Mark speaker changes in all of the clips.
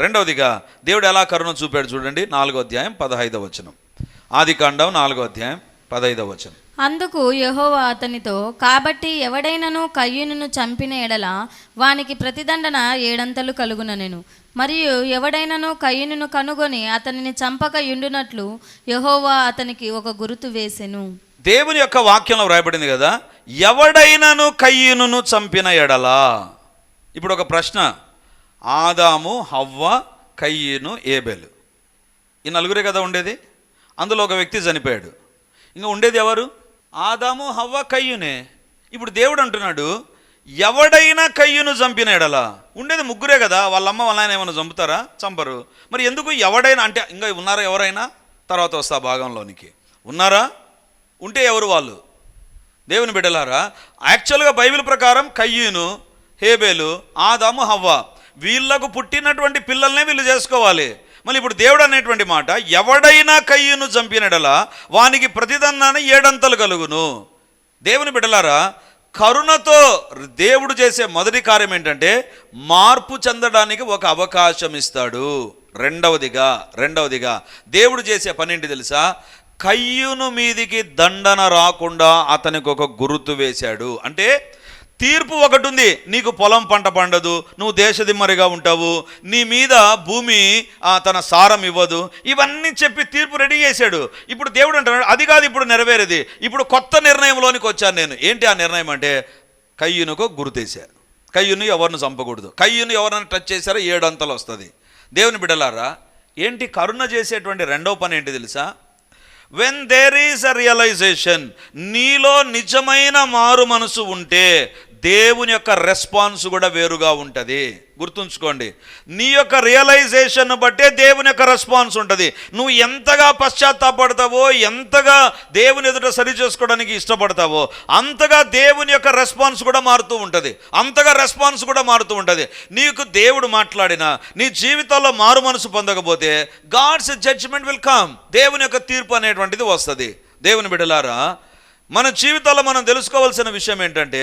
Speaker 1: రెండవదిగా దేవుడు ఎలా కరుణ చూపాడు చూడండి, 4వ అధ్యాయం 15వ వచనం. ఆదికాండం 4వ అధ్యాయం 15వ వచనం.
Speaker 2: అందుకు యెహోవా అతనితో, కాబట్టి ఎవడైనను కయ్యూనును చంపిన ఎడల వానికి ప్రతిదండన 7 కలుగుననెను. మరియు ఎవడైనను కయ్యూనును కనుగొని అతనిని చంపక యుండునట్లు యెహోవా అతనికి ఒక గుర్తు వేసెను.
Speaker 1: దేవుని యొక్క వాక్యంలో వ్రాయబడింది కదా, ఎవడైనను కయ్యూనును చంపిన ఎడలా. ఇప్పుడు ఒక ప్రశ్న, ఆదాము, హవ్వ, కయ్యూను, ఏబేలు, ఈ నలుగురే కదా ఉండేది. అందులో ఒక వ్యక్తి చనిపోయాడు, ఇంకా ఉండేది ఎవరు? ఆదాము, హవ్వ, కయ్యూనే. ఇప్పుడు దేవుడు అంటున్నాడు, ఎవడైనా కయ్యూను చంపిన ఎడలా. ఉండేది ముగ్గురే కదా, వాళ్ళమ్మ వాళ్ళ ఆయన ఏమైనా చంపుతారా? చంపరు. మరి ఎందుకు ఎవడైనా అంటే, ఇంకా ఉన్నారా ఎవరైనా? తర్వాత వస్తా భాగంలోనికి. ఉన్నారా? ఉంటే ఎవరు వాళ్ళు? దేవుని బిడ్డలారా, యాక్చువల్గా బైబిల్ ప్రకారం కయ్యూను, హేబేలు, ఆదాము, హవ్వ వీళ్ళకు పుట్టినటువంటి పిల్లల్నే వీళ్ళు చేసుకోవాలి. మళ్ళీ ఇప్పుడు దేవుడు అనేటువంటి మాట, ఎవడైనా కయ్యూను చంపినడలా వానికి ప్రతిదండన 7 కలుగును. దేవుని బిడ్డలారా, కరుణతో దేవుడు చేసే మొదటి కార్యం ఏంటంటే మార్పు చెందడానికి ఒక అవకాశం ఇస్తాడు. రెండవదిగా దేవుడు చేసే పని ఏంటి తెలుసా? కయ్యూను మీదికి దండన రాకుండా అతనికి ఒక గుర్తు వేశాడు. అంటే తీర్పు ఒకటి ఉంది, నీకు పొలం పంట పండదు, నువ్వు దేశదిమ్మరిగా ఉంటావు, నీ మీద భూమి తన సారం ఇవ్వదు, ఇవన్నీ చెప్పి తీర్పు రెడీ చేశాడు. ఇప్పుడు దేవుడు అంటున్నాడు, అది కాదు ఇప్పుడు నెరవేరేది, ఇప్పుడు కొత్త నిర్ణయంలోనికి వచ్చాను నేను. ఏంటి ఆ నిర్ణయం అంటే, కయ్యూనుకు గుర్తేశారు. కయ్యూను ఎవరిని చంపకూడదు, కయ్యూను ఎవరైనా టచ్ చేశారో 7 వస్తుంది. దేవుని బిడ్డలారా, ఏంటి కరుణ చేసేటువంటి రెండవ పని ఏంటి తెలుసా? When there is a realisation, నీలో నిజమైన మారు మనసు ఉంటే దేవుని యొక్క రెస్పాన్స్ కూడా వేరుగా ఉంటుంది. గుర్తుంచుకోండి, నీ యొక్క రియలైజేషన్ బట్టే దేవుని యొక్క రెస్పాన్స్ ఉంటుంది. నువ్వు ఎంతగా పశ్చాత్తాపడతావో, ఎంతగా దేవుని ఎదుట సరి చేసుకోవడానికి ఇష్టపడతావో, అంతగా దేవుని యొక్క రెస్పాన్స్ కూడా మారుతూ ఉంటుంది. నీకు దేవుడు మాట్లాడినా నీ జీవితంలో మారు మనసు పొందకపోతే గాడ్స్ జడ్జిమెంట్ విల్ కమ్. దేవుని యొక్క తీర్పు అనేటువంటిది వస్తుంది. దేవుని బిడ్డలారా, మన జీవితాల్లో మనం తెలుసుకోవాల్సిన విషయం ఏంటంటే,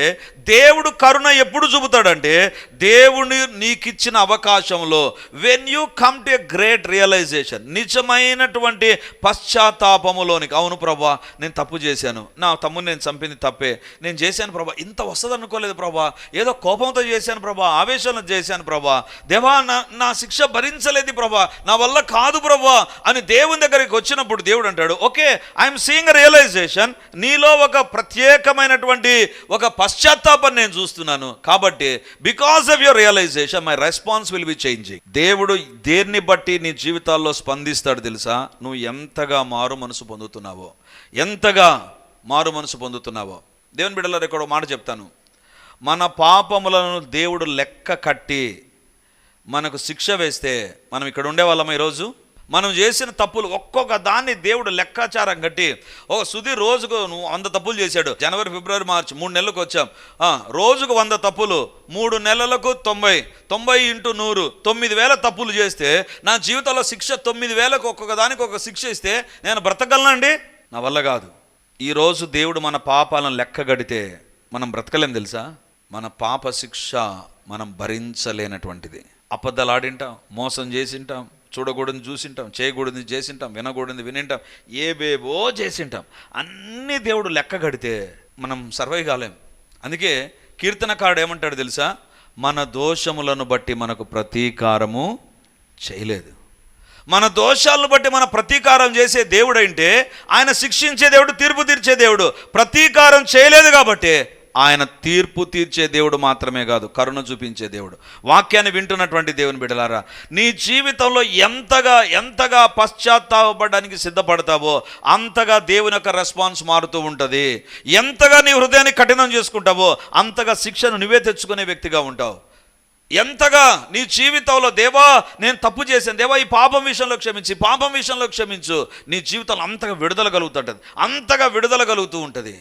Speaker 1: దేవుడు కరుణ ఎప్పుడు చూపుతాడంటే దేవుని నీకిచ్చిన అవకాశంలో. When you come to a great realization, నిజమైనటువంటి పశ్చాత్తాపములోనికి, అవును ప్రభా నేను తప్పు చేశాను, నా తమ్ముని నేను చంపింది తప్పే, నేను చేశాను ప్రభా, ఇంత వస్తుంది అనుకోలేదు ప్రభా, ఏదో కోపంతో చేశాను ప్రభా, ఆవేశంలో చేశాను ప్రభా, దేవా నా శిక్ష భరించలేదు ప్రభా, నా వల్ల కాదు ప్రభా అని దేవుని దగ్గరికి వచ్చినప్పుడు దేవుడు అంటాడు, ఓకే ఐఎమ్ సీయింగ్ రియలైజేషన్, నీలో ఒక ప్రత్యేకమైనటువంటి ఒక పశ్చాత్తాపం నేను చూస్తున్నాను, కాబట్టి because of your realisation my response will be changing. దేవుడు దేన్ని బట్టి నీ జీవితాల్లో స్పందిస్తాడు తెలుసా? నువ్వు ఎంతగా మారు మనసు పొందుతున్నావో. దేవుని బిడ్డలారా, ఇక్కడ మాట చెప్తాను, మన పాపములను దేవుడు లెక్క కట్టి మనకు శిక్ష వేస్తే మనం ఇక్కడ ఉండేవాళ్ళం. ఈరోజు మనం చేసిన తప్పులు ఒక్కొక్క దాన్ని దేవుడు లెక్కాచారం కట్టి, సుధీర్ రోజుకు 100 తప్పులు చేశాడు, జనవరి, ఫిబ్రవరి, మార్చి 3 నెలలకు వచ్చాం, రోజుకు 100 తప్పులు, 3 నెలలకు 90 × 100 9,000 తప్పులు చేస్తే నా జీవితంలో శిక్ష 9,000కు ఒక్కొక్క దానికి ఒక శిక్ష ఇస్తే నేను బ్రతకగలనండి? నా వల్ల కాదు. ఈరోజు దేవుడు మన పాపాలను లెక్క కడితే మనం బ్రతకలేం తెలుసా? మన పాప శిక్ష మనం భరించలేనటువంటిది. అబద్ధాలు ఆడింటాం, మోసం చేసింటాం, చూడకూడదు చూసింటాం, చేయకూడదు చేసింటాం, వినకూడదు వినింటాం, ఏవేవో చేసింటాం. అన్నీ దేవుడు లెక్క కడితే మనం సర్వైవ్ కాలేం. అందుకే కీర్తనకారుడు ఏమంటాడు తెలుసా? మన దోషములను బట్టి మనకు ప్రతీకారము చేయలేదు. మన దోషాలను బట్టి మన ప్రతీకారం చేసే దేవుడు అంటే ఆయన శిక్షించే దేవుడు, తీర్పు తీర్చే దేవుడు. ప్రతీకారం చేయలేదు కాబట్టి ఆయన తీర్పు తీర్చే దేవుడు మాత్రమే కాదు, కరుణ చూపించే దేవుడు. వాక్యాన్ని వింటున్నటువంటి దేవుని బిడ్డలారా, నీ జీవితంలో ఎంతగా పశ్చాత్తాపడడానికి సిద్ధపడతావో అంతగా దేవుని యొక్క రెస్పాన్స్ మారుతూ ఉంటుంది. ఎంతగా నీ హృదయాన్ని కఠినం చేసుకుంటావో అంతగా శిక్షను నువ్వే తెచ్చుకునే వ్యక్తిగా ఉంటావు. ఎంతగా నీ జీవితంలో దేవా నేను తప్పు చేశాను, దేవా ఈ పాపం విషయంలో క్షమించు, నీ జీవితంలో అంతగా విడుదల కలుగుతూ ఉంటుంది,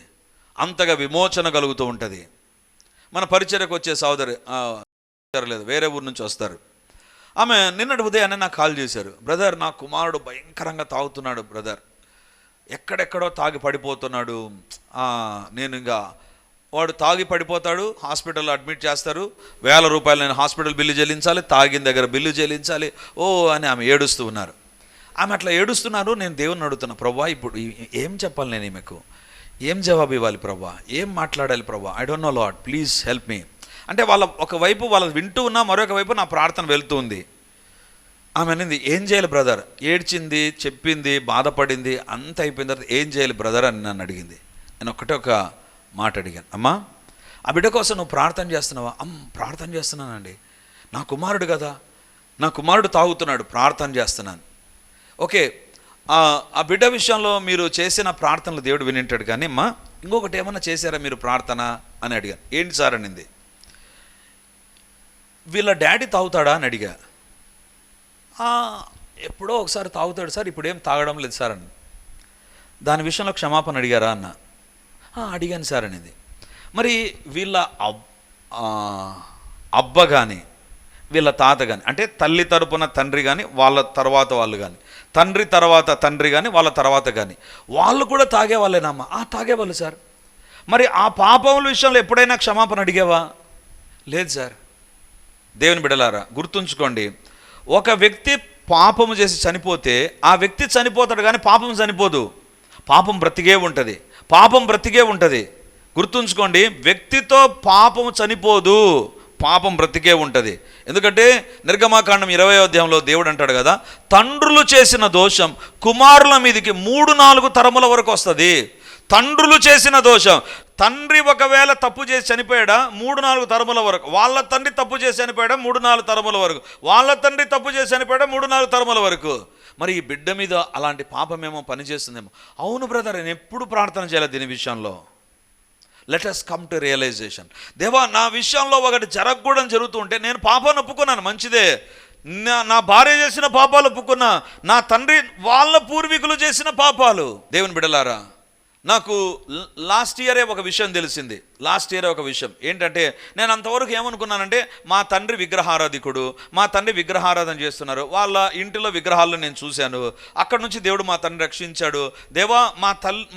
Speaker 1: అంతగా విమోచన కలుగుతూ ఉంటుంది. మన పరిచర్యకు వచ్చే సోదరి లేదు, వేరే ఊరు నుంచి వస్తారు. ఆమె నిన్నటి ఉదయాన్నే నాకు కాల్ చేశారు, బ్రదర్ నా కుమారుడు భయంకరంగా తాగుతున్నాడు బ్రదర్, ఎక్కడెక్కడో తాగి పడిపోతున్నాడు, నేను ఇంకా వాడు తాగి పడిపోతాడు, హాస్పిటల్లో అడ్మిట్ చేస్తారు, 1000 రూపాయలు నేను హాస్పిటల్ బిల్లు చెల్లించాలి, తాగిన దగ్గర బిల్లు చెల్లించాలి, ఓ అని ఆమె ఏడుస్తూ ఉన్నారు. ఆమె అట్లా ఏడుస్తున్నారు. నేను దేవుని అడుగుతున్నా, ప్రభా ఇప్పుడు ఏం చెప్పాలి, నేను ఈమెకు ఏం జవాబు ఇవ్వాలి ప్రభా, ఏం మాట్లాడాలి ప్రభా, I don't no lord, please help me అంటే ఒకవైపు వాళ్ళ వింటూ ఉన్నా, మరొక వైపు నా ప్రార్థన వెళ్తూ ఉంది. ఆమె అనింది, ఏం చేయాలి బ్రదర్, ఏడ్చింది, చెప్పింది, బాధపడింది, అంత అయిపోయిన తర్వాత ఏం చేయాలి బ్రదర్ అని నన్ను అడిగింది. నేను ఒక మాట అడిగాను, అమ్మా ఆ బిడ్డ కోసం నువ్వు ప్రార్థన చేస్తున్నావా? ప్రార్థన చేస్తున్నానండి, నా కుమారుడు కదా, నా కుమారుడు తాగుతున్నాడు, ప్రార్థన చేస్తున్నాను. ఓకే, ఆ బిడ్డ విషయంలో మీరు చేసిన ప్రార్థనలు దేవుడు వినింటాడు, కానీ అమ్మా ఇంకొకటి ఏమన్నా చేశారా మీరు ప్రార్థన అని అడిగాను. ఏంటి సార్ అనింది, వీళ్ళ డాడీ తాగుతాడా అని అడిగా. ఎప్పుడో ఒకసారి తాగుతాడు సార్, ఇప్పుడేం తాగడం లేదు సార్ అని. దాని విషయంలో క్షమాపణ అడిగారా అన్న. అడిగాను సార్ అనేది. మరి వీళ్ళ అబ్బ కానీ వీళ్ళ తాత కానీ, అంటే తల్లి తరపున తండ్రి కానీ వాళ్ళ తర్వాత వాళ్ళు కానీ, తండ్రి తర్వాత తండ్రి కానీ వాళ్ళ తర్వాత కానీ, వాళ్ళు కూడా తాగేవాళ్ళేనమ్మా. తాగేవాళ్ళు సార్. మరి ఆ పాపముల విషయంలో ఎప్పుడైనా క్షమాపణ అడిగావా? లేదు సార్. దేవుని బిడ్డలారా గుర్తుంచుకోండి, ఒక వ్యక్తి పాపము చేసి చనిపోతే ఆ వ్యక్తి చనిపోతాడు, కానీ పాపం చనిపోదు. పాపం బ్రతికే ఉంటుంది, పాపం బ్రతికే ఉంటుంది. గుర్తుంచుకోండి, వ్యక్తితో పాపము చనిపోదు, పాపం బ్రతికే ఉంటుంది. ఎందుకంటే నిర్గమాకాండం 20వ అధ్యాయంలో దేవుడు అంటాడు కదా, తండ్రులు చేసిన దోషం కుమారుల మీదకి 3-4 తరముల వరకు వస్తుంది. తండ్రులు చేసిన దోషం, తండ్రి ఒకవేళ తప్పు చేసి చనిపోయాడా 3-4 తరముల వరకు, వాళ్ళ తండ్రి తప్పు చేసి చనిపోయాడా 3-4 తరముల వరకు, వాళ్ళ తండ్రి తప్పు చేసి చనిపోయాడా 3-4 తరముల వరకు. మరి ఈ బిడ్డ మీద అలాంటి పాపమేమో పనిచేస్తుందేమో. అవును బ్రదర్, నేను ఎప్పుడు ప్రార్థన చేయాలి దీని విషయంలో. Let us come to realisation. దేవా, నా విషయంలో ఒకటి జరగకూడదు జరుగుతుంటే నేను పాపాన్ని ఒప్పుకున్నాను, మంచిదే. నా భార్య చేసిన పాపాలు ఒప్పుకున్నా, నా తండ్రి వాళ్ళ పూర్వీకులు చేసిన పాపాలు. దేవుని బిడ్డలారా, నాకు లాస్ట్ ఇయరే ఒక విషయం తెలిసింది. ఒక విషయం ఏంటంటే, నేను అంతవరకు ఏమనుకున్నానంటే, మా తండ్రి విగ్రహారాధికుడు, మా తండ్రి విగ్రహారాధన చేస్తున్నారు, వాళ్ళ ఇంటిలో విగ్రహాలను నేను చూశాను. అక్కడి నుంచి దేవుడు మా తండ్రి రక్షించాడు. దేవా,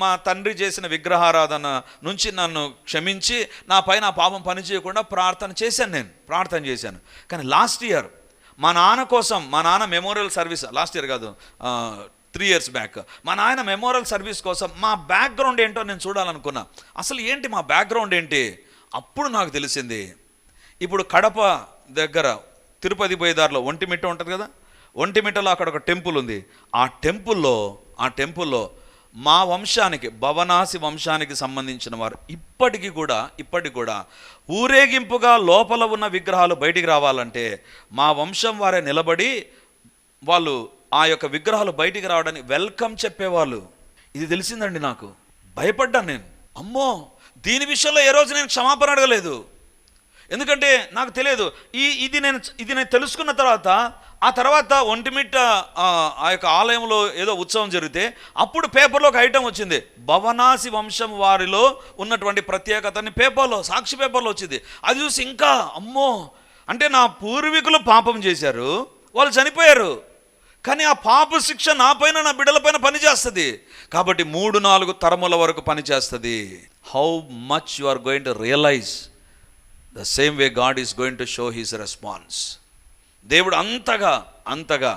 Speaker 1: మా తండ్రి చేసిన విగ్రహారాధన నుంచి నన్ను క్షమించి నా పైన పాపం పని చేయకుండా ప్రార్థన చేశాను. కానీ లాస్ట్ ఇయర్ మా నాన్న కోసం, మా నాన్న మెమోరియల్ సర్వీస్, లాస్ట్ ఇయర్ కాదు 3 years బ్యాక్, మా నాయన మెమోరియల్ సర్వీస్ కోసం మా బ్యాక్గ్రౌండ్ ఏంటో నేను చూడాలనుకున్నా. అసలు ఏంటి మా బ్యాక్గ్రౌండ్ ఏంటి? అప్పుడు నాకు తెలిసింది, ఇప్పుడు కడప దగ్గర తిరుపతి పోయేదారిలో ఒంటిమిట్ట ఉంటుంది కదా, ఒంటిమిట్టలో అక్కడ ఒక టెంపుల్ ఉంది. ఆ టెంపుల్లో మా వంశానికి, భవనాసి వంశానికి సంబంధించిన వారు ఇప్పటికి కూడా ఊరేగింపుగా లోపల ఉన్న విగ్రహాలు బయటికి రావాలంటే మా వంశం వారే నిలబడి వాళ్ళు ఆ యొక్క విగ్రహాలు బయటికి రావడానికి వెల్కమ్ చెప్పేవాళ్ళు. ఇది తెలిసిందండి నాకు. భయపడ్డాను నేను. అమ్మో, దీని విషయంలో ఏ రోజు నేను క్షమాపణ అడగలేదు. ఎందుకంటే నాకు తెలియదు. ఇది నేను తెలుసుకున్న తర్వాత ఒంటిమిట్ట ఆ యొక్క ఆలయంలో ఏదో ఉత్సవం జరిగితే అప్పుడు పేపర్లో ఒక ఐటమ్ వచ్చింది, భవనాసి వంశం వారిలో ఉన్నటువంటి ప్రత్యేకతని పేపర్లో, సాక్షి పేపర్లో వచ్చింది. అది చూసి ఇంకా అమ్మో, అంటే నా పూర్వీకులు పాపం చేశారు, వాళ్ళు చనిపోయారు, కానీ ఆ పాప శిక్ష నా పైన, నా బిడ్డల పైన పనిచేస్తుంది. కాబట్టి 3-4 తరముల వరకు పనిచేస్తుంది. How much you are going to realise the same way God is going to show his response. దేవుడు అంతగా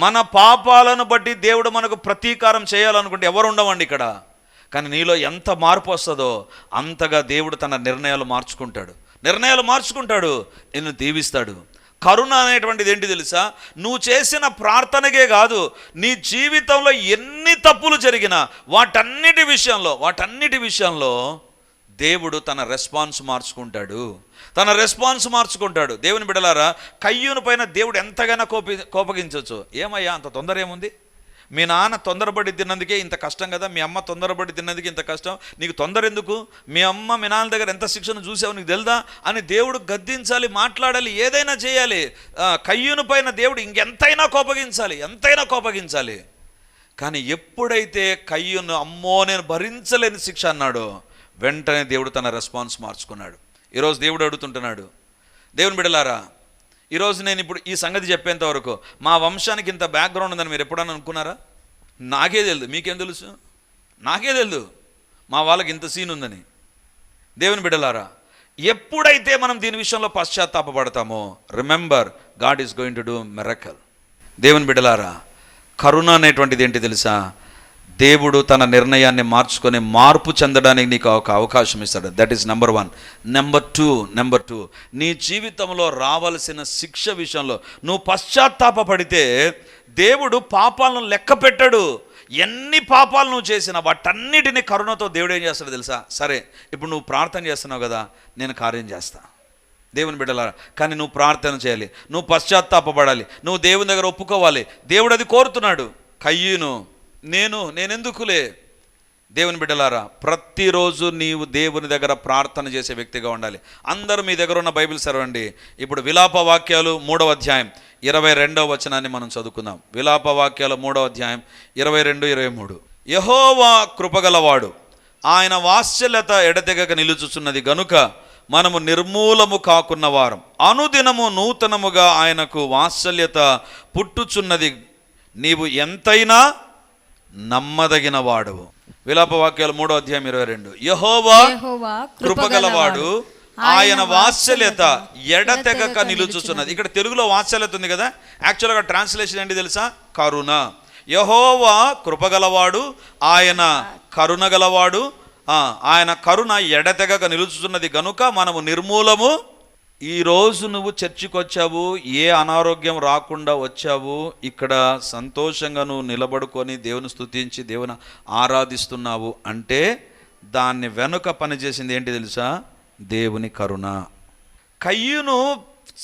Speaker 1: మన పాపాలను బట్టి దేవుడు మనకు ప్రతీకారం చేయాలనుకుంటే ఎవరు ఉండవండి ఇక్కడ. కానీ నీలో ఎంత మార్పు వస్తుందో అంతగా దేవుడు తన నిర్ణయాలు మార్చుకుంటాడు, నిన్ను దీవిస్తాడు. కరుణ అనేటువంటిది ఏంటి తెలుసా? నువ్వు చేసిన ప్రార్థనకే కాదు, నీ జీవితంలో ఎన్ని తప్పులు జరిగినా వాటన్నిటి విషయంలో దేవుడు తన రెస్పాన్స్ మార్చుకుంటాడు. దేవుని బిడ్డలారా, కయ్యూను పైన దేవుడు ఎంతగానో కోపగించవచ్చు. ఏమయ్యా అంత తొందర ఏముంది? మీ నాన్న తొందరపడి తిన్నందుకే ఇంత కష్టం కదా, మీ అమ్మ తొందరపడి తిన్నందుకే ఇంత కష్టం, నీకు తొందర ఎందుకు? మీ అమ్మ మీ నాన్న దగ్గర ఎంత శిక్షను చూసావు నీకు తెలుదా అని దేవుడు గద్దించాలి, మాట్లాడాలి, ఏదైనా చేయాలి. కయ్యూను పైన దేవుడు ఇంకెంతైనా కోపగించాలి. కానీ ఎప్పుడైతే కయ్యూను అమ్మో నేను భరించలేని శిక్ష అన్నాడో వెంటనే దేవుడు తన రెస్పాన్స్ మార్చుకున్నాడు. ఈరోజు దేవుడు అడుగుతుంటున్నాడు, దేవుని బిడ్డలారా, ఈరోజు నేను ఇప్పుడు ఈ సంగతి చెప్పేంత వరకు మా వంశానికి ఇంత బ్యాక్గ్రౌండ్ ఉందని మీరు ఎప్పుడన్నా అనుకున్నారా? నాకే తెలియదు. మీకేం తెలుసు? నాకే తెలియదు మా వాళ్ళకి ఇంత సీన్ ఉందని. దేవుని బిడ్డలారా, ఎప్పుడైతే మనం దీని విషయంలో పశ్చాత్తాపడతామో, remember God is going to do miracle. దేవుని బిడ్డలారా, కరుణ అనేటువంటిది ఏంటి తెలుసా? దేవుడు తన నిర్ణయాన్ని మార్చుకొని మార్పు చెందడానికి నీకు ఒక అవకాశం ఇస్తాడు. That is number 1. Number two, నీ జీవితంలో రావలసిన శిక్ష విషయంలో నువ్వు పశ్చాత్తాపడితే దేవుడు పాపాలను లెక్క పెట్టాడు. ఎన్ని పాపాలు నువ్వు చేసినా వాటన్నిటిని కరుణతో దేవుడు ఏం చేస్తాడు తెలుసా? సరే, ఇప్పుడు నువ్వు ప్రార్థన చేస్తున్నావు కదా, నేను కార్యం చేస్తా. దేవుని బిడ్డలారా, కానీ నువ్వు ప్రార్థన చేయాలి, నువ్వు పశ్చాత్తాపడాలి, నువ్వు దేవుని దగ్గర ఒప్పుకోవాలి. దేవుడు అది కోరుతున్నాడు. కయ్యూను నేనెందుకులే. దేవుని బిడ్డలారా, ప్రతిరోజు నీవు దేవుని దగ్గర ప్రార్థన చేసే వ్యక్తిగా ఉండాలి. అందరూ మీ దగ్గర ఉన్న బైబిల్ చదవండి. ఇప్పుడు విలాప వాక్యాలు 3వ అధ్యాయం 22వ వచనాన్ని మనం చదువుకుందాం. విలాప వాక్యాలు 3వ అధ్యాయం 22, 23. యెహోవా కృపగలవాడు, ఆయన వాత్సల్యత ఎడతెగక నిలుచుచున్నది గనుక మనము నిర్మూలము కాకున్న వారం. అనుదినము నూతనముగా ఆయనకు వాత్సల్యత పుట్టుచున్నది. నీవు ఎంతైనా నమ్మదగిన వాడవు. విలాప వాక్యాలు 3వ అధ్యాయం 22. యెహోవా కృపగలవాడు, ఆయన వాత్సల్యత ఎడతెగక నిలుచుచున్నది. ఇక్కడ తెలుగులో వాత్సల్యత ఉంది కదా, యాక్చువల్గా ట్రాన్స్లేషన్ ఏంటి తెలుసా? కరుణ. యెహోవా కృపగలవాడు, ఆయన కరుణ గలవాడు, ఆయన కరుణ ఎడతెగక నిలుచుచున్నది గనుక మనము నిర్మూలము. ఈరోజు నువ్వు చర్చికి వచ్చావు, ఏ అనారోగ్యం రాకుండా వచ్చావు, ఇక్కడ సంతోషంగా నువ్వు నిలబడుకొని దేవుని స్తుతించి దేవుని ఆరాధిస్తున్నావు అంటే దాన్ని వెనుక పనిచేసింది ఏంటి తెలుసా? దేవుని కరుణ. కయ్యూను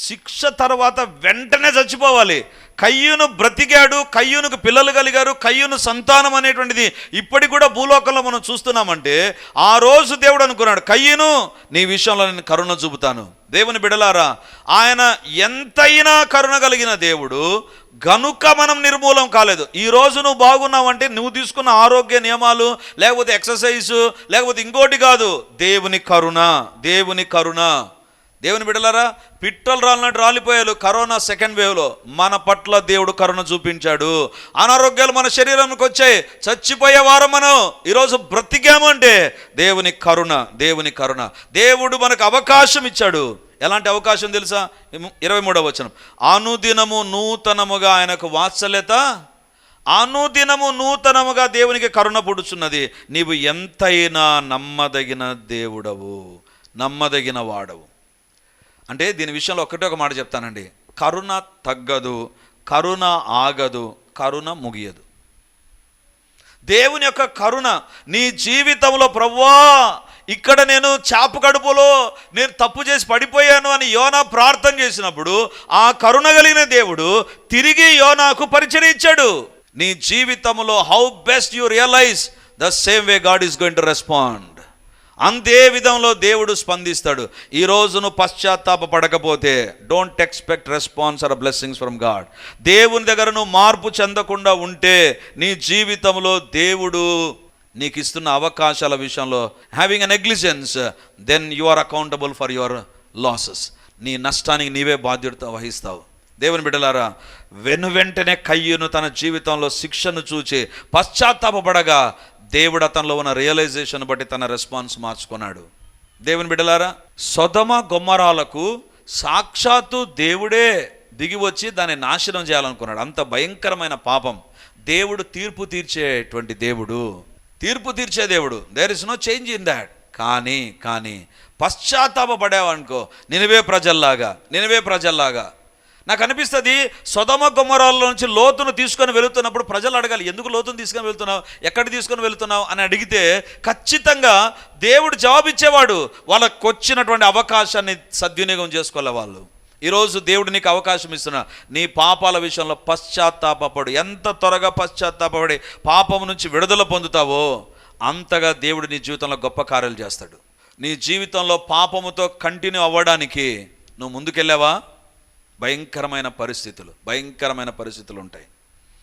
Speaker 1: శిక్ష తర్వాత వెంటనే చచ్చిపోవాలి. కయ్యూను బ్రతికాడు, కయ్యూనుకు పిల్లలు కలిగారు, కయ్యూను సంతానం అనేటువంటిది ఇప్పటికి కూడా భూలోకంలో మనం చూస్తున్నామంటే ఆ రోజు దేవుడు అనుకున్నాడు, కయ్యూను నీ విషయంలో నేను కరుణ చూపుతాను. దేవుని బిడలారా, ఆయన ఎంతైనా కరుణ కలిగిన దేవుడు గనుక మనం నిర్మూలం కాలేదు. ఈరోజు నువ్వు బాగున్నావంటే నువ్వు తీసుకున్న ఆరోగ్య నియమాలు, లేకపోతే ఎక్సర్సైజు, లేకపోతే ఇంకోటి కాదు, దేవుని కరుణ. దేవుని కరుణ. దేవుని బిడ్డలారా, పిట్టలు రాలినట్టు రాలిపోయారు కరోనా సెకండ్ వేవ్లో. మన పట్ల దేవుడు కరుణ చూపించాడు. అనారోగ్యాలు మన శరీరానికి వచ్చాయి, చచ్చిపోయేవారు మనం ఈరోజు బ్రతికాము అంటే దేవుని కరుణ. దేవుని కరుణ. దేవుడు మనకు అవకాశం ఇచ్చాడు. ఎలాంటి అవకాశం తెలుసా? 23వ వచనం. అనుదినము నూతనముగా ఆయనకు వాత్సల్యత, అనుదినము నూతనముగా దేవునికి కరుణ పుడుచున్నది. నీవు ఎంతైనా నమ్మదగిన దేవుడవు, నమ్మదగిన వాడవు. అంటే దీని విషయంలో ఒకటే ఒక మాట చెప్తానండి, కరుణ తగ్గదు, కరుణ ఆగదు, కరుణ ముగియదు. దేవుని యొక్క కరుణ నీ జీవితంలో, ప్రభువా ఇక్కడ నేను చాపు కడుపులో నేను తప్పు చేసి పడిపోయాను అని యోనా ప్రార్థన చేసినప్పుడు ఆ కరుణ కలిగిన దేవుడు తిరిగి యోనాకు పరిచయం ఇచ్చాడు. నీ జీవితంలో how best you realize, the same way God is going to respond. అంతే విధంలో దేవుడు స్పందిస్తాడు. ఈరోజు నువ్వు పశ్చాత్తాపడకపోతే don't expect response or blessings from God. దేవుని దగ్గర నువ్వు మార్పు చెందకుండా ఉంటే నీ జీవితంలో దేవుడు నీకు ఇస్తున్న అవకాశాల విషయంలో having a negligence, then you are accountable for your losses. నీ నష్టానికి నీవే బాధ్యత వహిస్తావు. దేవుని బిడ్డలారా, వెంటనే కయ్యూను తన జీవితంలో శిక్షను చూచి పశ్చాత్తాపడగా దేవుడు అతనిలో ఉన్న రియలైజేషన్ బట్టి తన రెస్పాన్స్ మార్చుకున్నాడు. దేవుని బిడ్డలారా, సొదొమ గొమొరాలకు సాక్షాత్తు దేవుడే దిగి వచ్చి దాన్ని నాశనం చేయాలనుకున్నాడు. అంత భయంకరమైన పాపం. దేవుడు తీర్పు తీర్చేటువంటి దేవుడు, తీర్పు తీర్చే దేవుడు. There is no change in that. కానీ పశ్చాత్తాపడేవనుకో నినివే ప్రజల్లాగా నాకు అనిపిస్తుంది, సొదొమ గొమొరాల నుంచి లోతును తీసుకొని వెళుతున్నప్పుడు ప్రజలు అడగాలి, ఎందుకు లోతును తీసుకొని వెళ్తున్నావు, ఎక్కడ తీసుకొని వెళ్తున్నావు అని అడిగితే ఖచ్చితంగా దేవుడు జవాబిచ్చేవాడు. వాళ్ళకు వచ్చినటువంటి అవకాశాన్ని సద్వినియోగం చేసుకోవాలి వాళ్ళు. ఈరోజు దేవుడు నీకు అవకాశం ఇస్తున్నా, నీ పాపాల విషయంలో పశ్చాత్తాపడు. ఎంత త్వరగా పశ్చాత్తాపడి పాపం నుంచి విడుదల పొందుతావో అంతగా దేవుడు నీ జీవితంలో గొప్ప కార్యాలు చేస్తాడు. నీ జీవితంలో పాపముతో కంటిన్యూ అవ్వడానికి నువ్వు ముందుకెళ్ళావా, భయంకరమైన పరిస్థితులు ఉంటాయి.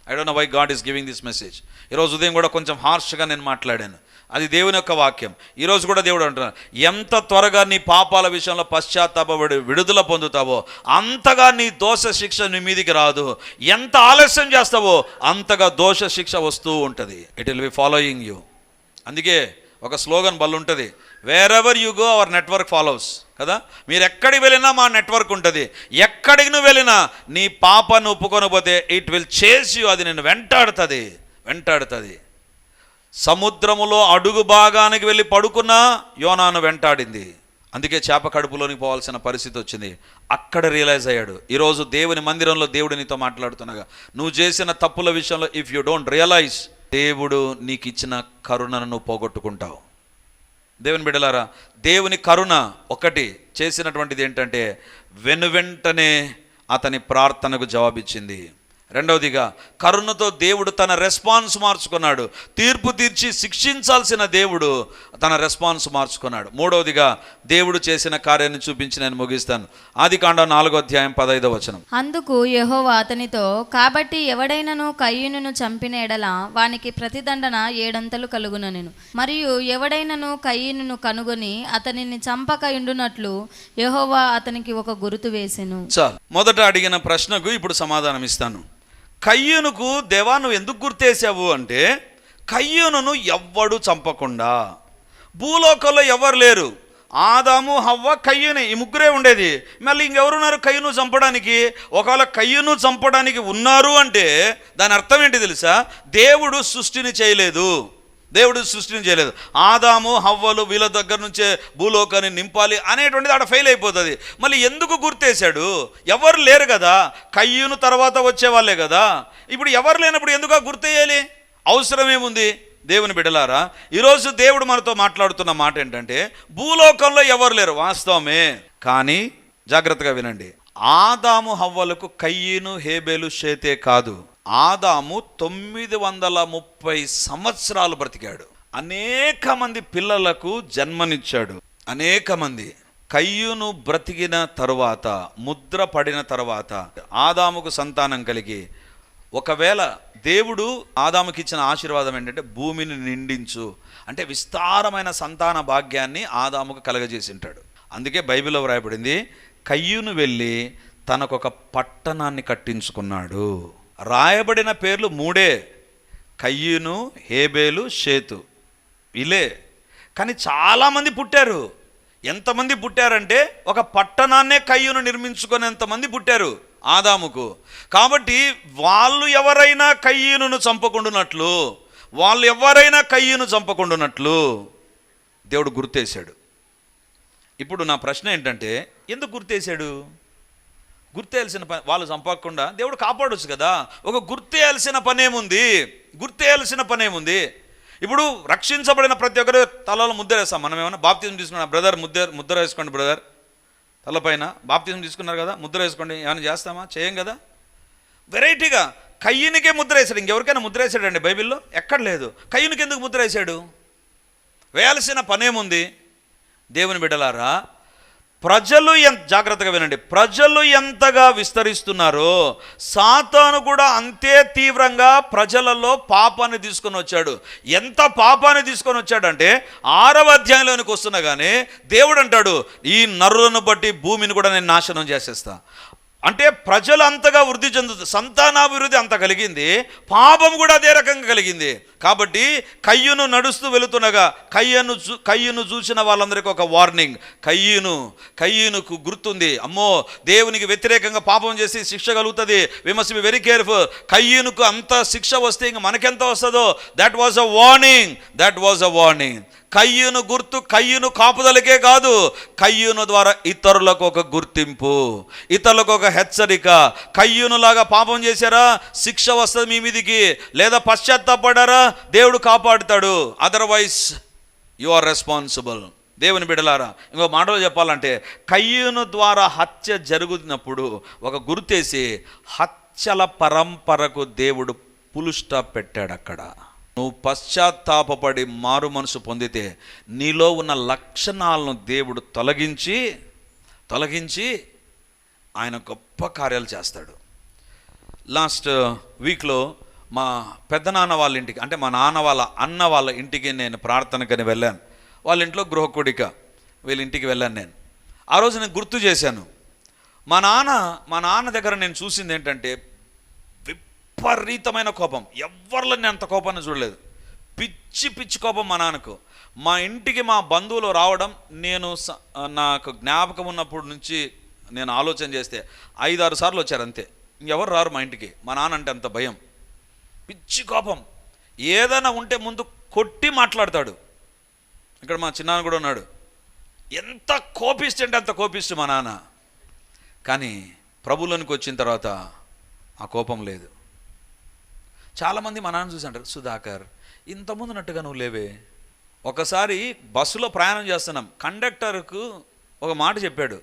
Speaker 1: I don't know why God is giving this message. ఈరోజు ఉదయం కూడా కొంచెం హార్ష్గా నేను మాట్లాడాను, అది దేవుని యొక్క వాక్యం. ఈరోజు కూడా దేవుడు అంటున్నాడు, ఎంత త్వరగా నీ పాపాల విషయంలో పశ్చాత్తాపడి విడుదల పొందుతావో అంతగా నీ దోష శిక్ష నీ మీదికి రాదు. ఎంత ఆలస్యం చేస్తావో అంతగా దోష శిక్ష వస్తూ ఉంటుంది. It will be following you. అందుకే ఒక స్లోగన్ బల్ ఉంటుంది, wear ever you go our network follows కదా. మీరు ఎక్కడికి వెళ్ళినా మా నెట్వర్క్ ఉంటుంది. ఎక్కడికి నువ్వు వెళ్ళినా నీ పాపను ఒప్పుకొనకపోతే ఇట్ విల్ చేస్ యూ, అది నేను వెంటాడుతుంది. సముద్రములో అడుగు భాగానికి వెళ్ళి పడుకున్నా యోనాను వెంటాడింది. అందుకే చేప కడుపులోనికి పోవాల్సిన పరిస్థితి వచ్చింది. అక్కడ రియలైజ్ అయ్యాడు. ఈరోజు దేవుని మందిరంలో దేవుడు నీతో మాట్లాడుతున్నాగా, నువ్వు చేసిన తప్పుల విషయంలో ఇఫ్ యూ డోంట్ రియలైజ్, దేవుడు నీకు ఇచ్చిన కరుణను నువ్వు పోగొట్టుకుంటావు. దేవుని బిడ్డలారా, దేవుని కరుణ ఒకటి చేసినటువంటిది ఏంటంటే వెనువెంటనే అతని ప్రార్థనకు జవాబిచ్చింది. రెండవదిగా కరుణతో దేవుడు తన రెస్పాన్స్ మార్చుకున్నాడు. తీర్పు తీర్చి శిక్షించాల్సిన దేవుడు తన రెస్పాన్స్ మార్చుకున్నాడు. మూడవదిగా దేవుడు చేసిన కార్యాన్ని చూపించి నేను ముగిస్తాను. ఆదికాండం 4:15.
Speaker 2: అందుకు యెహోవా అతనితో, కాబట్టి ఎవడైనను కయ్యూనును చంపిన ఎడల వానికి ప్రతిదండన 7 కలుగుననెను. మరియు ఎవడైనను కయ్యూనును కనుగొని అతనిని చంపక ఉండునట్లు యెహోవా అతనికి ఒక గుర్తు వేసెను.
Speaker 1: మొదట అడిగిన ప్రశ్నకు ఇప్పుడు సమాధానం ఇస్తాను. కయ్యూనుకు దేవా నువ్వు ఎందుకు గుర్తేసావు అంటే, కయ్యూనును ఎవ్వడు చంపకుండా, భూలోకంలో ఎవరు లేరు, ఆదాము హవ్వ కయ్యూనే, ఈ ముగ్గురే ఉండేది. మళ్ళీ ఇంకెవరున్నారు కయ్యూను చంపడానికి? ఒకవేళ కయ్యూను చంపడానికి ఉన్నారు అంటే దాని అర్థం ఏంటి తెలుసా? దేవుడు సృష్టిని చేయలేదు. ఆదాము హవ్వలు వీళ్ళ దగ్గర నుంచే భూలోకాన్ని నింపాలి అనేటువంటిది ఆడ ఫెయిల్ అయిపోతుంది. మళ్ళీ ఎందుకు గుర్తేశాడు? ఎవరు లేరు కదా, కయ్యూను తర్వాత వచ్చేవాళ్ళే కదా. ఇప్పుడు ఎవరు లేనప్పుడు ఎందుకు గుర్తేయాలి? అవసరమేముంది? దేవుని బిడ్డలారా, ఈరోజు దేవుడు మనతో మాట్లాడుతున్న మాట ఏంటంటే, భూలోకంలో ఎవరు లేరు వాస్తవమే, కానీ జాగ్రత్తగా వినండి. ఆదాము హవ్వలకు కయ్యూను హేబేలు షేతే కాదు, ఆదాము 930 సంవత్సరాలు బ్రతికాడు. అనేక మంది పిల్లలకు జన్మనిచ్చాడు. అనేక మంది. కయ్యూను బ్రతికిన తరువాత, ముద్ర పడిన తరువాత ఆదాముకు సంతానం కలిగి, ఒకవేళ దేవుడు ఆదాముకి ఇచ్చిన ఆశీర్వాదం ఏంటంటే భూమిని నిండించు అంటే విస్తారమైన సంతాన భాగ్యాన్ని ఆదాముకు కలగజేసి ఉంటాడు. అందుకే బైబిల్లో వ్రాయబడింది, కయ్యూను వెళ్ళి తనకొక పట్టణాన్ని కట్టించుకున్నాడు. రాయబడిన పేర్లు 3: కయ్యూను, హేబేలు, షేతు. వీళ్ళే. కానీ చాలామంది పుట్టారు. ఎంతమంది పుట్టారంటే ఒక పట్టణాన్నే కయ్యూను నిర్మించుకునేంతమంది పుట్టారు ఆదాముకు. కాబట్టి వాళ్ళు ఎవరైనా కయ్యూనును చంపకుండునట్లు దేవుడు గుర్తేశాడు. ఇప్పుడు నా ప్రశ్న ఏంటంటే, ఎందుకు గుర్తేశాడు? గుర్తేయాల్సిన పని, వాళ్ళు చంపకుండా దేవుడు కాపాడొచ్చు కదా. ఒక గుర్తేయాల్సిన పనేముంది? ఇప్పుడు రక్షించబడిన ప్రతి ఒక్కరు తలలో ముద్ర వేస్తాం. మనం ఏమన్నా బాప్తిజం తీసుకున్నా, బ్రదర్ ముద్ర వేసుకోండి బ్రదర్, తలపైన బాప్తిజం తీసుకున్నారు కదా, ముద్ర వేసుకోండి, ఏమైనా చేస్తామా? చేయం కదా. వెరైటీగా కయ్యూనికే ముద్ర వేశాడు. ఇంకెవరికైనా ముద్ర వేసాడండి బైబిల్లో? ఎక్కడ లేదు. కయ్యూనికి ఎందుకు ముద్ర వేశాడు? వేయాల్సిన పనేముంది? దేవుని బిడ్డలారా, జాగ్రత్తగా వినండి, ప్రజలు ఎంతగా విస్తరిస్తున్నారో సాతాను కూడా అంతే తీవ్రంగా ప్రజలలో పాపాన్ని తీసుకొని వచ్చాడు. ఎంత పాపాన్ని తీసుకొని వచ్చాడంటే 6వ అధ్యాయంలోనికి వస్తున్నా కానీ దేవుడు అంటాడు, ఈ నరులను బట్టి భూమిని కూడా నేను నాశనం చేసేస్తా. అంటే ప్రజలు అంతగా వృద్ధి చెందుతుంది, సంతానాభివృద్ధి అంత కలిగింది, పాపం కూడా అదే రకంగా కలిగింది. కాబట్టి కయ్యూను నడుస్తూ వెళుతుండగా కయ్యూను చూసిన వాళ్ళందరికీ ఒక వార్నింగ్. కయ్యూనుకు గుర్తుంది, అమ్మో దేవునికి వ్యతిరేకంగా పాపం చేసి శిక్ష కలుగుతుంది, we must be very careful. కయ్యూనుకు అంత శిక్ష వస్తే ఇంక మనకెంత వస్తుందో. That was a warning. కయ్యూను గుర్తు కయ్యూను కాపుదలకే కాదు, కయ్యూను ద్వారా ఇతరులకు ఒక గుర్తింపు, ఇతరులకు ఒక హెచ్చరిక. కయ్యూనులాగా పాపం చేశారా, శిక్ష వస్తుంది మీ మీదికి, లేదా పశ్చాత్తాపడారా, దేవుడు కాపాడుతాడు. Otherwise you are responsible. దేవుని బిడ్డలారా, ఇంకో మాటలో చెప్పాలంటే, కయ్యూను ద్వారా హత్య జరుగుతున్నప్పుడు ఒక గుర్తేసి హత్యల పరంపరకు దేవుడు ఫుల్ స్టాప్ పెట్టాడు. అక్కడ నువ్వు పశ్చాత్తాపపడి మారు మనసు పొందితే నీలో ఉన్న లక్షణాలను దేవుడు తొలగించి ఆయన గొప్ప కార్యాలు చేస్తాడు. లాస్ట్ వీక్లో మా పెద్దనాన్న వాళ్ళ ఇంటికి, అంటే మా నాన్న వాళ్ళ అన్న వాళ్ళ ఇంటికి నేను ప్రార్థనకని వెళ్ళాను. వాళ్ళ ఇంట్లో గృహకుడిక వీళ్ళ ఇంటికి వెళ్ళాను నేను. ఆ రోజు నేను గుర్తు చేశాను, మా నాన్న దగ్గర నేను చూసింది ఏంటంటే విపరీతమైన కోపం. ఎవరిలో నేను అంత కోపాన్ని చూడలేదు. పిచ్చి కోపం మా నాన్నకు. మా ఇంటికి మా బంధువులు రావడం నాకు జ్ఞాపకం ఉన్నప్పటి నుంచి నేను ఆలోచన చేస్తే 5-6 సార్లు వచ్చారు అంతే. ఇంకెవరు రారు మా ఇంటికి. మా నాన్న అంటే అంత భయం, పిచ్చి కోపం. ఏదైనా ఉంటే ముందు కొట్టి మాట్లాడతాడు. ఇక్కడ మా చిన్నాన్న కూడా ఉన్నాడు. ఎంత కోపిష్టి అంటే అంత కోపిష్టి మా నాన్న. కానీ ప్రభువులోనికి వచ్చిన తర్వాత ఆ కోపం లేదు. చాలామంది మా నాన్న చూసి అంటారు, సుధాకర్ ఇంతకుముందు ఉన్నట్టుగా నువ్వు లేవే. ఒకసారి బస్సులో ప్రయాణం చేస్తున్నాం, కండక్టర్కు ఒక మాట చెప్పాడు,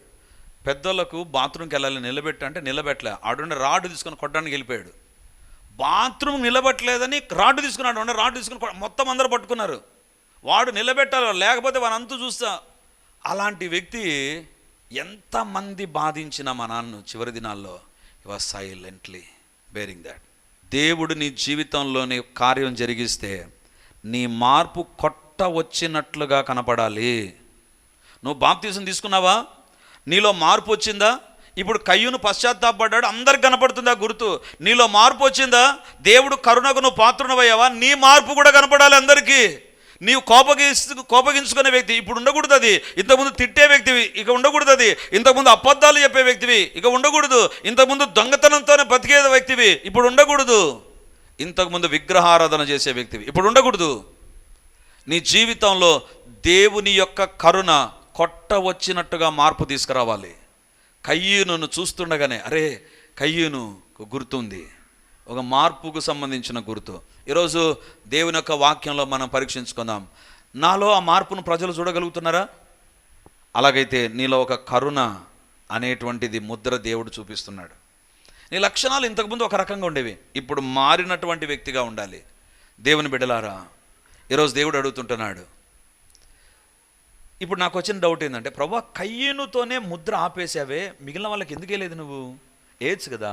Speaker 1: పెద్దోళ్ళకు బాత్రూమ్కి వెళ్ళాలి నిలబెట్టంటే నిలబెట్టలే. ఆడుండే రాడ్డు తీసుకొని కొట్టడానికి వెళ్ళిపోయాడు. బాత్రూమ్ నిలబెట్టలేదని రాడ్డు తీసుకున్నాడు. రాడ్డు తీసుకుని మొత్తం అందరూ పట్టుకున్నారు. వాడు నిలబెట్టాలి, లేకపోతే వాడు అంతు చూస్తా. అలాంటి వ్యక్తి ఎంతమంది బాధించిన మా నాన్న చివరి దినాల్లో he was silently bearing that. దేవుడు నీ జీవితంలోని కార్యం జరిగిస్తే నీ మార్పు కొట్ట వచ్చినట్లుగా కనపడాలి. నువ్వు బాప్తిసం తీసుకున్నావా? నీలో మార్పు వచ్చిందా? ఇప్పుడు కయ్యూను పశ్చాత్తాపడ్డాడు, అందరికి కనపడుతుందా గుర్తు? నీలో మార్పు వచ్చిందా? దేవుడు కరుణకు నువ్వు పాత్రునవయ్యావా? నీ మార్పు కూడా కనపడాలి అందరికీ. నీవు కోపగించుకునే వ్యక్తి ఇప్పుడు ఉండకూడదు. అది ఇంతకుముందు తిట్టే వ్యక్తివి ఇక ఉండకూడదు. అది ఇంతకుముందు అబద్ధాలు చెప్పే వ్యక్తివి ఇక ఉండకూడదు. ఇంతకుముందు దొంగతనంతోనే బతికే వ్యక్తివి ఇప్పుడు ఉండకూడదు. ఇంతకుముందు విగ్రహారాధన చేసే వ్యక్తివి ఇప్పుడు ఉండకూడదు. నీ జీవితంలో దేవుని యొక్క కరుణ కొట్ట వచ్చినట్టుగా మార్పు తీసుకురావాలి. కయ్యూను చూస్తుండగానే అరే కయ్యూను గుర్తుంది, ఒక మార్పుకు సంబంధించిన గుర్తు. ఈరోజు దేవుని యొక్క వాక్యంలో మనం పరీక్షించుకుందాం. నాలో ఆ మార్పును ప్రజలు చూడగలుగుతున్నారా? అలాగైతే నీలో ఒక కరుణ అనేటువంటిది ముద్ర దేవుడు చూపిస్తున్నాడు. నీ లక్షణాలు ఇంతకుముందు ఒక రకంగా ఉండేవి, ఇప్పుడు మారినటువంటి వ్యక్తిగా ఉండాలి. దేవుని బిడ్డలారా, ఈరోజు దేవుడు అడుగుతుంటున్నాడు. ఇప్పుడు నాకు వచ్చిన డౌట్ ఏంటంటే, ప్రభా కయ్యూనుతోనే ముద్ర ఆపేసావే, మిగిలిన వాళ్ళకి ఎందుకు వేయలేదు నువ్వు? ఏడ్స్ కదా.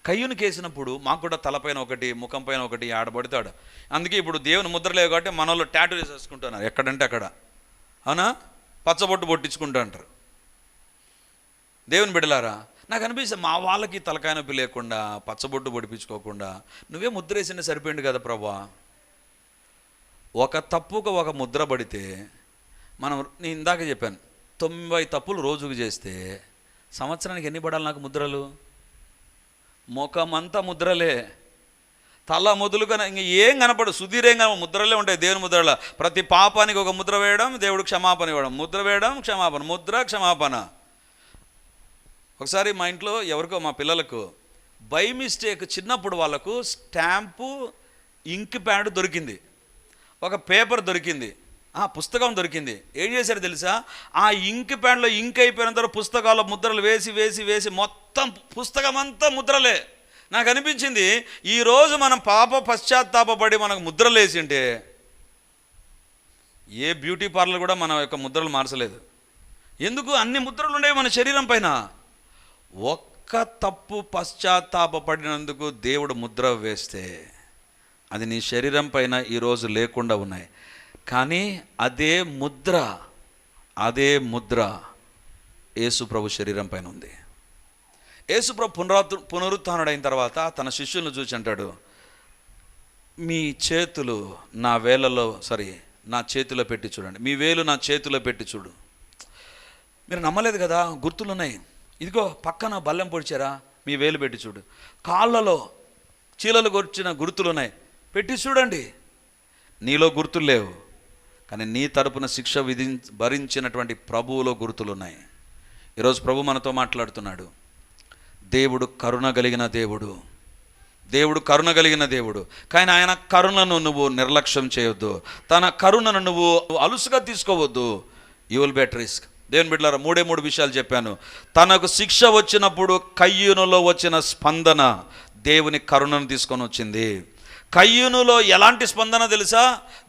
Speaker 1: కయ్యూనికి వేసినప్పుడు మాకు కూడా తలపైన ఒకటి ముఖం పైన ఒకటి ఆడబడతాడు. అందుకే ఇప్పుడు దేవుని ముద్ర లేవు కాబట్టి మన వాళ్ళు టాటూ వేసేసుకుంటున్నారు ఎక్కడంటే అక్కడ. అవునా? పచ్చబొట్టు పొట్టించుకుంటూ అంటారు. దేవుని బిడ్డలారా, నాకు అనిపిస్తుంది మా వాళ్ళకి తలకాయ నొప్పి లేకుండా పచ్చబొట్టు పొడిపించుకోకుండా నువ్వే ముద్ర వేసిండే సరిపోయింది కదా ప్రభా. ఒక తప్పుకు ఒక ముద్ర పడితే మనం, నేను ఇందాక చెప్పాను 90 తప్పులు రోజుకు చేస్తే సంవత్సరానికి ఎన్ని పడాలి నాకు ముద్రలు? ముఖమంతా ముద్రలే, తల మొదలుగా ఇంక ఏం కనపడు, సుధీరేంగా ముద్రలే ఉంటాయి దేవుని ముద్రల. ప్రతి పాపానికి ఒక ముద్ర వేయడం, దేవుడు క్షమాపణ ఇవ్వడం, ముద్ర వేయడం, క్షమాపణ, ముద్ర, క్షమాపణ. ఒకసారి మా ఇంట్లో ఎవరికో మా పిల్లలకు బై మిస్టేక్ చిన్నప్పుడు వాళ్ళకు స్టాంపు ఇంక్ ప్యాడ్ దొరికింది, ఒక పేపర్ దొరికింది, పుస్తకం దొరికింది. ఏం చేశారు తెలుసా? ఆ ఇంక్ ప్యాడ్లో ఇంక్ అయిపోయిన తర్వాత పుస్తకాల్లో ముద్రలు వేసి వేసి వేసి మొత్తం పుస్తకం అంతా ముద్రలే. నాకు అనిపించింది ఈరోజు మనం పశ్చాత్తాపడి మనకు ముద్రలు వేసి ఉంటే ఏ బ్యూటీ పార్లర్ కూడా మన యొక్క ముద్రలు మార్చలేదు. ఎందుకు? అన్ని ముద్రలు ఉండేవి మన శరీరం పైన. ఒక్క తప్పు పశ్చాత్తాపడినందుకు దేవుడు ముద్ర వేస్తే అది నీ శరీరం పైన ఈరోజు లేకుండా ఉన్నాయి. కానీ అదే ముద్ర యేసు ప్రభు శరీరం పైన ఉంది. యేసు ప్రభు పునరుత్థానుడైన తర్వాత తన శిష్యులను చూసి అంటాడు, మీ చేతులు నా చేతిలో పెట్టి చూడండి, మీ వేలు నా చేతిలో పెట్టి చూడు. మీరు నమ్మలేదు కదా, గుర్తులున్నాయి. ఇదిగో పక్కన బల్లెం పొడిచారా, మీ వేలు పెట్టి చూడు. కాళ్ళలో చీలలు కొరిచిన గుర్తులున్నాయి, పెట్టి చూడండి. నీలో గుర్తులు లేవు, కానీ నీ తరపున శిక్ష భరించినటువంటి ప్రభువులో గుర్తులున్నాయి. ఈరోజు ప్రభు మనతో మాట్లాడుతున్నాడు. దేవుడు కరుణ కలిగిన దేవుడు, కానీ ఆయన కరుణను నువ్వు నిర్లక్ష్యం చేయొద్దు. తన కరుణను నువ్వు అలుసుగా తీసుకోవద్దు. You will be at risk. దేవుని బిడ్డలారా, 3 విషయాలు చెప్పాను. తనకు శిక్ష వచ్చినప్పుడు కయ్యూనులో వచ్చిన స్పందన దేవుని కరుణను తీసుకొని వచ్చింది. కయ్యూనులో ఎలాంటి స్పందన తెలుసా?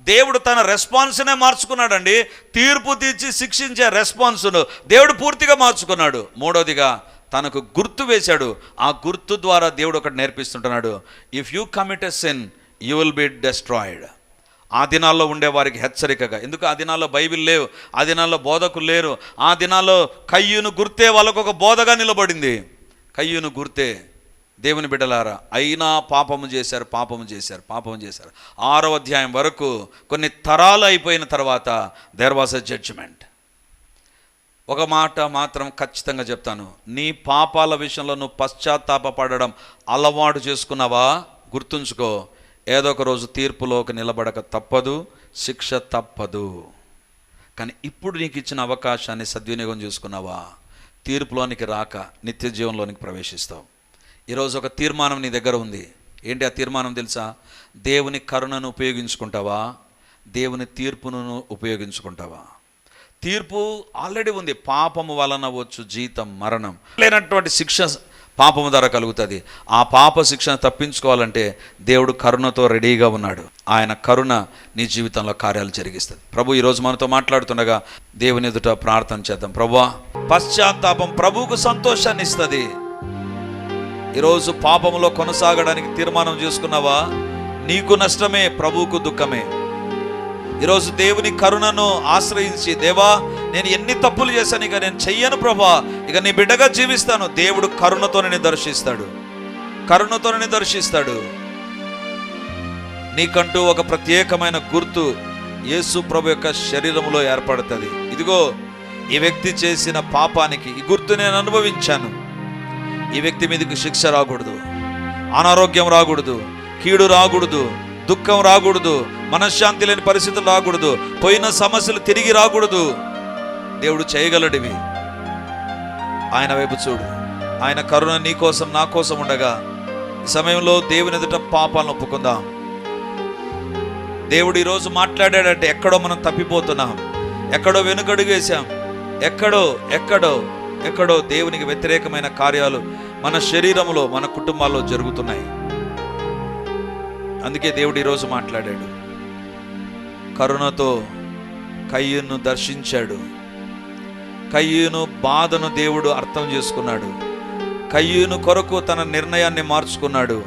Speaker 1: దేవుడు తన రెస్పాన్స్నే మార్చుకున్నాడండి. తీర్పు తీర్చి శిక్షించే రెస్పాన్స్ను దేవుడు పూర్తిగా మార్చుకున్నాడు. 3వదిగా తనకు గుర్తు వేశాడు. ఆ గుర్తు ద్వారా దేవుడు ఒకటి నేర్పిస్తుంటున్నాడు. If you commit a sin you will be destroyed. ఆ దినాల్లో ఉండేవారికి హెచ్చరికగా. ఎందుకు? ఆ దినాల్లో బైబిల్ లేవు, ఆ దినాల్లో బోధకులు లేరు. ఆ దినాల్లో కయ్యూను గుర్తే వాళ్ళకు ఒక బోధగా నిలబడింది. కయ్యూను గుర్తే దేవుని బిడ్డలారా, అయినా పాపము చేశారు 6వ అధ్యాయం వరకు కొన్ని తరాలు అయిపోయిన తర్వాత దేర్ వాజ్ ఎ జడ్జిమెంట్. ఒక మాట మాత్రం ఖచ్చితంగా చెప్తాను, నీ పాపాల విషయంలో నువ్వు పశ్చాత్తాపపడడం అలవాటు చేసుకున్నావా, గుర్తుంచుకో, ఏదో ఒక రోజు తీర్పులోకి నిలబడక తప్పదు, శిక్ష తప్పదు. కానీ ఇప్పుడు నీకు ఇచ్చిన అవకాశాన్ని సద్వినియోగం చేసుకున్నావా, తీర్పులోనికి రాక నిత్య జీవంలోనికి ప్రవేశిస్తావు. ఈరోజు ఒక తీర్మానం నీ దగ్గర ఉంది. ఏంటి ఆ తీర్మానం తెలుసా? దేవుని కరుణను ఉపయోగించుకుంటావా, దేవుని తీర్పును ఉపయోగించుకుంటావా? తీర్పు ఆల్రెడీ ఉంది. పాపము వలన వచ్చు జీతం మరణం, లేనటువంటి శిక్ష పాపము ద్వారా కలుగుతుంది. ఆ పాప శిక్షను తప్పించుకోవాలంటే దేవుడు కరుణతో రెడీగా ఉన్నాడు. ఆయన కరుణ నీ జీవితంలో కార్యాలు జరిగిస్తుంది. ప్రభు ఈరోజు మనతో మాట్లాడుతుండగా దేవుని ఎదుట ప్రార్థన చేద్దాం. ప్రభువా, పశ్చాత్తాపం ప్రభువుకు సంతోషాన్ని ఇస్తుంది. ఈరోజు పాపములో కొనసాగడానికి తీర్మానం చేసుకున్నావా, నీకు నష్టమే, ప్రభువుకు దుఃఖమే. ఈరోజు దేవుని కరుణను ఆశ్రయించి, దేవా నేను ఎన్ని తప్పులు చేశాను, ఇక నేను చెయ్యను ప్రభా, ఇక నీ బిడ్డగా జీవిస్తాను. దేవుడు కరుణతో నిన్ను దర్శిస్తాడు. నీకంటూ ఒక ప్రత్యేకమైన గుర్తు యేసు ప్రభు యొక్క శరీరంలో ఏర్పడుతుంది. ఇదిగో, ఈ వ్యక్తి చేసిన పాపానికి ఈ గుర్తు నేను అనుభవించాను. ఈ వ్యక్తి మీదకి శిక్ష రాకూడదు, అనారోగ్యం రాకూడదు, కీడు రాకూడదు, దుఃఖం రాకూడదు, మనశ్శాంతి లేని పరిస్థితులు రాకూడదు, పోయిన సమస్యలు తిరిగి రాకూడదు. దేవుడు చేయగలడివి. ఆయన వైపు చూడు. ఆయన కరుణ నీ కోసం నా కోసం ఉండగా ఈ సమయంలో దేవుని ఎదుట పాపాలను ఒప్పుకుందాం. దేవుడు ఈరోజు మాట్లాడాడంటే ఎక్కడో మనం తప్పిపోతున్నాం, ఎక్కడో వెనుకడుగు వేశాం, ఎక్కడో దేవునికి వ్యతిరేకమైన కార్యాలు మన శరీరంలో, మన కుటుంబాల్లో జరుగుతున్నాయి. అందుకే దేవుడు ఈరోజు మాట్లాడాడు. కరుణతో కయ్యూను దర్శించాడు. కయ్యూను బాధను దేవుడు అర్థం చేసుకున్నాడు. కయ్యూను కొరకు తన నిర్ణయాన్ని మార్చుకున్నాడు.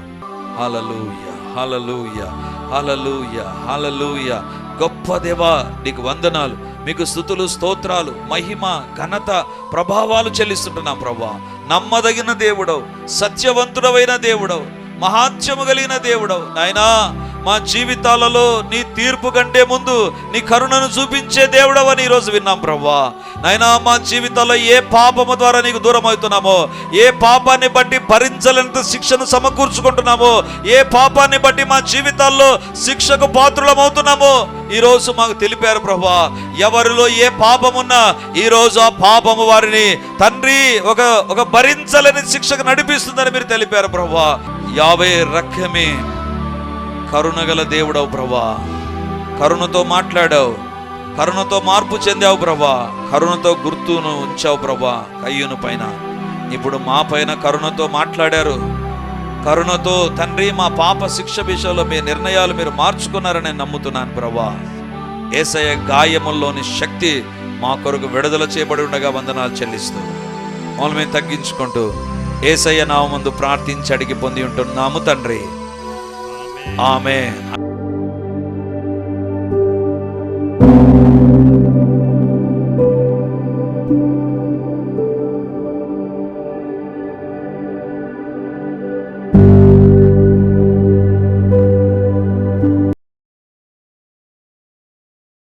Speaker 1: హల్లెలూయా, హల్లెలూయా, హల్లెలూయా, హల్లెలూయా. గొప్ప దేవా, నీకు వందనాలు, మీకు స్తుతులు, స్తోత్రాలు, మహిమ, ఘనత, ప్రభావాలు చెల్లిస్తుంటున్నాం ప్రభువా. నమ్మదగిన దేవుడవు, సత్యవంతుడవైన దేవుడవు, మహాత్మ్యము కలిగిన దేవుడవు. నాయనా, మా జీవితాలలో నీ తీర్పు కంటే ముందు నీ కరుణను చూపించే దేవుడవని ఈరోజు విన్నాం ప్రభువా. నాయనా, మా జీవితాల్లో ఏ పాపము ద్వారా నీకు దూరం అవుతున్నామో, ఏ పాపాన్ని బట్టి భరించలేనంత శిక్షను సమకూర్చుకుంటున్నామో, ఏ పాపాన్ని బట్టి మా జీవితాల్లో శిక్షకు పాత్రులమవుతున్నామో ఈరోజు మాకు తెలిపారు ప్రభువా. ఎవరిలో ఏ పాపమున్నా ఈరోజు ఆ పాపము వారిని తండ్రి ఒక భరించలేని శిక్షకు నడిపిస్తుందని మీరు తెలిపారు ప్రభువా. యావే రక్కమే కరుణగల దేవుడవు ప్రభా. కరుణతో మాట్లాడావు, కరుణతో మార్పు చెందావు ప్రభా, కరుణతో గుర్తును ఉంచావు ప్రభా కయ్యూను పైన. ఇప్పుడు మా పైన కరుణతో మాట్లాడారు. కరుణతో తండ్రి మా పాప శిక్ష విషయంలో మీ నిర్ణయాలు మీరు మార్చుకున్నారని నమ్ముతున్నాను ప్రభా. యేసయ్య గాయముల్లోని శక్తి మా కొరకు విడుదల చేయబడి ఉండగా వందనాలు చెల్లిస్తూ మమ్మల్ని మేము తగ్గించుకుంటూ యేసయ్య నామముందు ప్రార్థించి అడిగి పొంది ఉంటున్నాము తండ్రి. ఆమేన్.